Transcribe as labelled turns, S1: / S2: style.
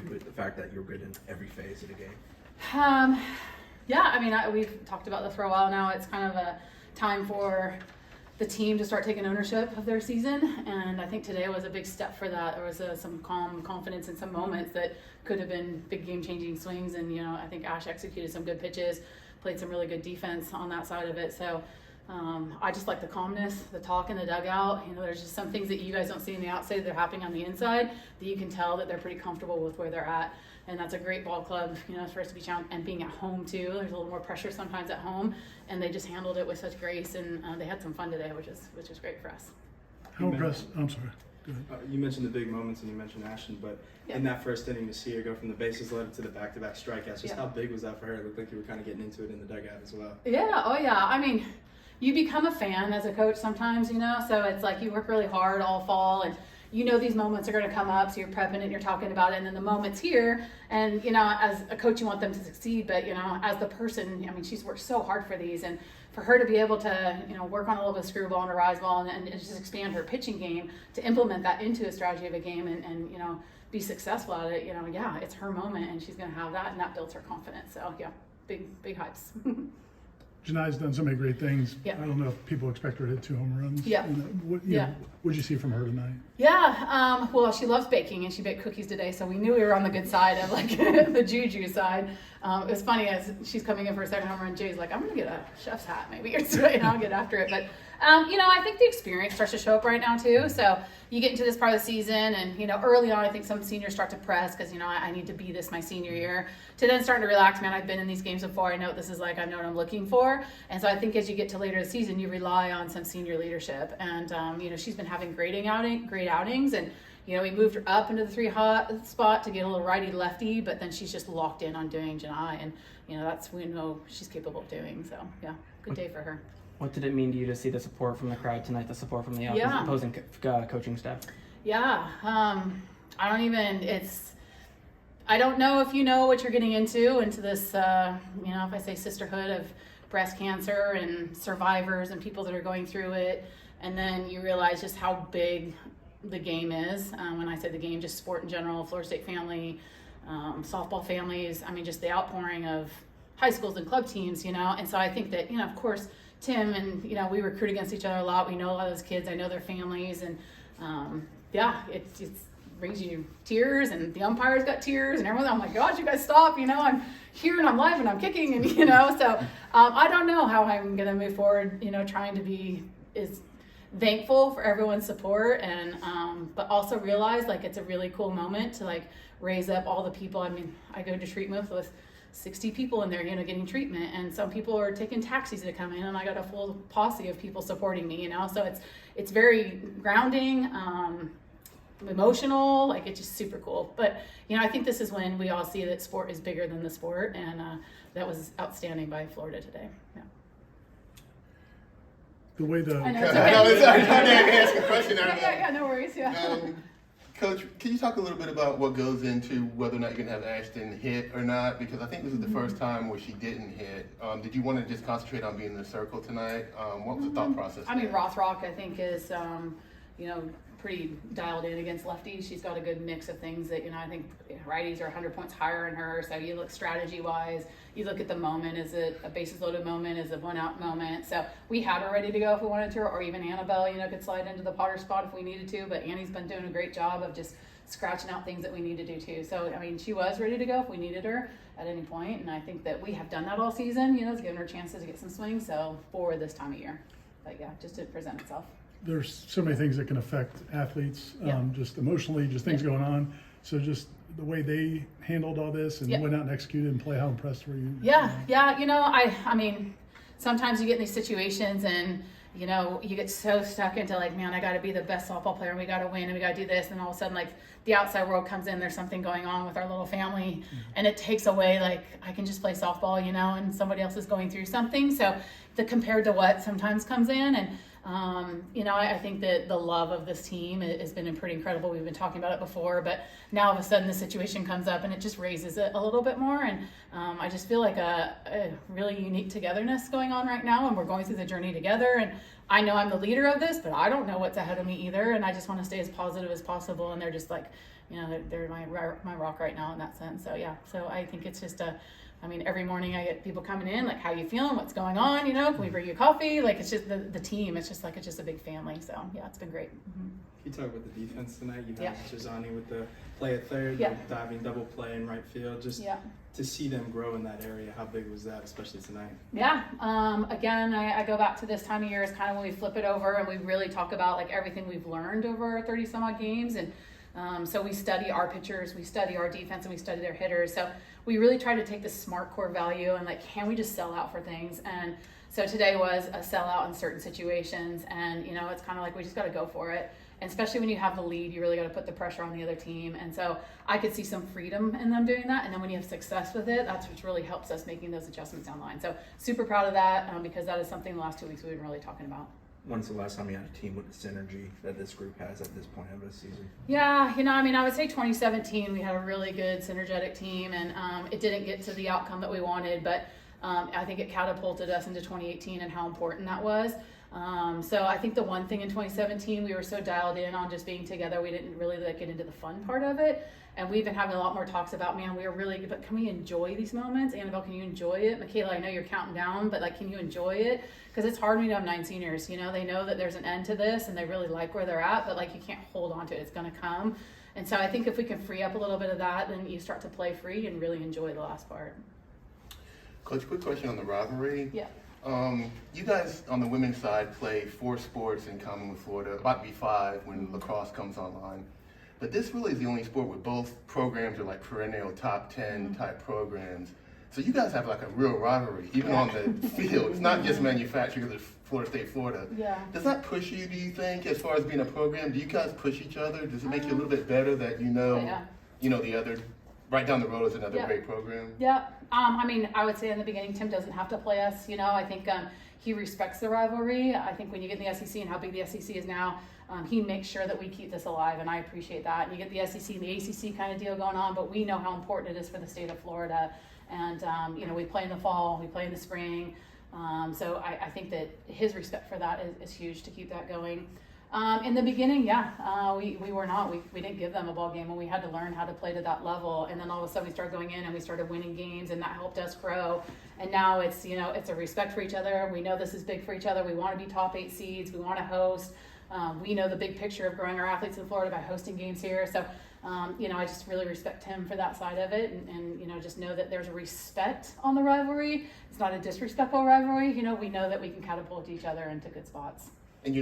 S1: with the fact that you're good in every phase of the game?
S2: Yeah, I mean, we've talked about this for a while now. It's kind of a time for the team to start taking ownership of their season, and I think today was a big step for that. There was some calm confidence in some moments that could have been big game-changing swings, and I think Ash executed some good pitches, played some really good defense on that side of it. So I just like the calmness, the talk in the dugout. There's just some things that you guys don't see on the outside that are happening on the inside that you can tell that they're pretty comfortable with where they're at. And that's a great ball club, for us to be challenged, and being at home too. There's a little more pressure sometimes at home, and they just handled it with such grace, and they had some fun today, which is great for us.
S3: How impressed? I'm sorry. Go ahead.
S4: You mentioned the big moments and you mentioned Ashton, but in that first inning to see her go from the bases loaded to the back-to-back strikeouts, just how big was that for her? It looked like you were kind of getting into it in the dugout as well.
S2: Yeah, oh yeah. I mean, you become a fan as a coach sometimes, so it's like you work really hard all fall, and these moments are going to come up, so you're prepping it and you're talking about it, and then the moment's here, and as a coach you want them to succeed, but as the person, she's worked so hard for these, and for her to be able to work on a little bit of screwball and a rise ball and just expand her pitching game to implement that into a strategy of a game and be successful at it, it's her moment, and she's going to have that, and that builds her confidence. So yeah, big hypes.
S3: Janai's done so many great things.
S2: Yeah.
S3: I don't know if people expect her to hit 2 home runs.
S2: Yeah.
S3: What did you see from her tonight?
S2: Yeah, well, she loves baking, and she baked cookies today, so we knew we were on the good side of the juju side. It was funny, as she's coming in for a second home run, Jay's like, I'm going to get a chef's hat maybe, or something, and I'll get after it. But, I think the experience starts to show up right now too. So you get into this part of the season, and, early on I think some seniors start to press because, I need to be this my senior year, to then starting to relax. Man, I've been in these games before. I know what this is like. I know what I'm looking for. And so I think as you get to later in the season, you rely on some senior leadership. And, she's been having great outings. And, we moved her up into the 3 spot to get a little righty-lefty, but then she's just locked in on doing Janai. And, that's we know she's capable of doing. So, yeah, good day for her.
S5: What did it mean to you to see the support from the crowd tonight, the support from the opposing coaching staff?
S2: Yeah, I don't know if you know what you're getting into this, if I say sisterhood of breast cancer and survivors and people that are going through it, and then you realize just how big the game is. When I say the game, just sport in general, Florida State family, softball families, just the outpouring of high schools and club teams, and so I think that, of course, Tim and, we recruit against each other a lot. We know a lot of those kids. I know their families, and it brings you tears, and the umpires got tears, and everyone's, oh my gosh, you guys stop, I'm here and I'm live and I'm kicking, and, so I don't know how I'm going to move forward, trying to be is thankful for everyone's support, and but also realize it's a really cool moment to raise up all the people. I go to treatment with 60 people in there, getting treatment, and some people are taking taxis to come in, and I got a full posse of people supporting me, so it's very grounding, emotional, it's just super cool. But I think this is when we all see that sport is bigger than the sport, and that was outstanding by Florida today. Yeah.
S3: The way the
S2: I know, it's okay.
S6: I didn't ask a question.
S2: Yeah, no worries. Yeah.
S6: Coach, can you talk a little bit about what goes into whether or not you're going to have Ashton hit or not? Because I think this is the first time where she didn't hit. Did you want to just concentrate on being in the circle tonight? What was the thought process?
S2: Rothrock, I think, is, pretty dialed in against lefties. She's got a good mix of things that, I think righties are 100 points higher in her. So you look strategy-wise, you look at the moment. Is it a bases-loaded moment? Is it a one-out moment? So we had her ready to go if we wanted to, or even Annabelle, could slide into the Potter spot if we needed to. But Annie's been doing a great job of just scratching out things that we need to do too. So, she was ready to go if we needed her at any point. And I think that we have done that all season, it's given her chances to get some swings. So for this time of year, but yeah, just to present itself.
S3: There's so many things that can affect athletes, just emotionally, just things going on. So just the way they handled all this and went out and executed and play, how impressed were you?
S2: Yeah. Sometimes you get in these situations and, you get so stuck into man, I got to be the best softball player, and we got to win, and we got to do this. And all of a sudden, the outside world comes in, there's something going on with our little family, and it takes away, I can just play softball, and somebody else is going through something. So compared to what sometimes comes in, and I think that the love of this team has been pretty incredible. We've been talking about it before, but now all of a sudden the situation comes up and it just raises it a little bit more. And I just feel like a really unique togetherness going on right now, and we're going through the journey together. And I know I'm the leader of this, but I don't know what's ahead of me either. And I just want to stay as positive as possible. And they're just they're my rock right now in that sense. So yeah, so I think it's just every morning I get people coming in, like, how you feeling? What's going on? Can we bring you coffee? Like, it's just the team. It's just a big family. So yeah, it's been great. Mm-hmm.
S4: You talk about the defense tonight. You have Gisani with the play at third, the diving double play in right field. Just to see them grow in that area, how big was that, especially tonight?
S2: Yeah. Again, I go back to this time of year is kind of when we flip it over and we really talk about like everything we've learned over our 30 some odd games. And so we study our pitchers, we study our defense, and we study their hitters. So we really try to take the SMART core value and like, can we just sell out for things? And so today was a sellout in certain situations, and it's kind of like we just got to go for it. And especially when you have the lead, you really got to put the pressure on the other team. And so I could see some freedom in them doing that. And then when you have success with it, that's what really helps us making those adjustments down the line. So super proud of that because that is something the last 2 weeks we've been really talking about.
S1: When's the last time you had a team with the synergy that this group has at this point of the season?
S2: Yeah, I would say 2017 we had a really good synergetic team, and it didn't get to the outcome that we wanted, but I think it catapulted us into 2018 and how important that was. So I think the one thing in 2017, we were so dialed in on just being together, we didn't really get into the fun part of it. And we've been having a lot more talks about, man, we are really, but can we enjoy these moments? Annabelle, can you enjoy it? Michaela, I know you're counting down, but like, can you enjoy it? Because it's hard when you have 9 seniors, they know that there's an end to this and they really like where they're at, but like, you can't hold on to it. It's going to come. And so I think if we can free up a little bit of that, then you start to play free and really enjoy the last part.
S6: Coach, quick question on the rivalry.
S2: Yeah.
S6: You guys on the women's side play 4 sports in common with Florida, about to be 5 when lacrosse comes online. But this really is the only sport where both programs are like perennial top 10 type programs. So you guys have like a real rivalry, even on the field. It's not just manufactured because it's Florida State, Florida.
S2: Yeah.
S6: Does that push you, do you think, as far as being a program? Do you guys push each other? Does it make you a little bit better that the other, right down the road is another great program?
S2: Yeah. I would say in the beginning, Tim doesn't have to play us. I think he respects the rivalry. I think when you get in the SEC and how big the SEC is now, he makes sure that we keep this alive, and I appreciate that. And you get the SEC and the ACC kind of deal going on, but we know how important it is for the state of Florida. And, we play in the fall, we play in the spring. So I think that his respect for that is huge to keep that going. In the beginning, we were not. We didn't give them a ball game, and we had to learn how to play to that level. And then all of a sudden we started going in and we started winning games, and that helped us grow. And now it's, it's a respect for each other. We know this is big for each other. We want to be top 8 seeds. We want to host. We know the big picture of growing our athletes in Florida by hosting games here. So, I just really respect him for that side of it, and just know that there's a respect on the rivalry. It's not a disrespectful rivalry. We know that we can catapult each other into good spots.
S6: And